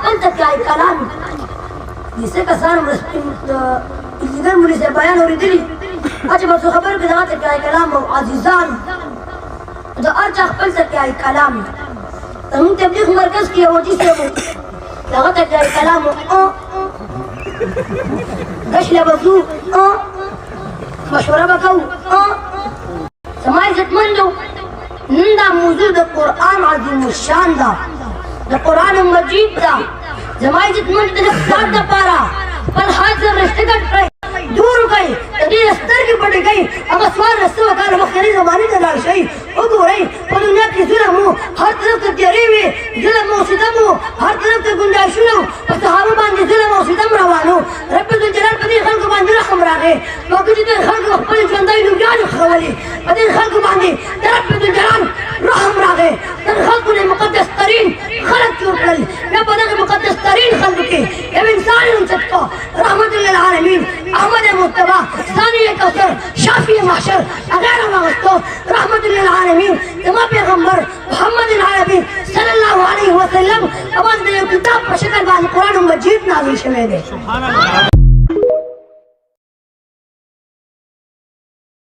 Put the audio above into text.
خپل ته کوي کلام دې کسان اللي قالوا لي بيان اوریدلی اجه به خبر کې دغه ته کوي کلام او عزیزان دا ارجع خپل ته کوي کلام زموږ تبلیغ مرکز کې یو دي څه دغه ته کوي کلام او غشله بزو مشوره وکاو سمای عزتمندو نن دا موضوع د قرآن عظیم الشان ده د قرآن مجید ده زما عزتمند د افکار دپاره خپل حاضر رشته ګډ کړئ دور کړئ د دې سترګې پټې کړئ هغه څوارلس سوه کاله مخکنۍ زمانې ته لاړ شئ وګورئ په دنیا کې ظلم و هر طرف ته تیارې وې ظلم او ستم و هر طرف ته ګنجایشونه و په صحابه باندې ظلم او ستم روان و رب الجلال په دې خلکو باندې رحم راغی وګورئ چې دې خلکو خپلې ژوندۍ لوګیانې خولې په دې خلکو باندې د رب الجلال رحم راغی د خلکو نه مقدس ترین خلک جوړ کړل بیا په دغه مقدس ترین خلکو کې یو انسان یې اوچت کړ رحمت للعالمین احمد مصطفی ثانی کوثر شافی محشر هغه راوغوښتو رحمت للعالمین زما پیغمبر محمد عربي صلی الله علیه وسلم اول د یو کتاب په شکل باندې قرآن مجید نازل شوی دی.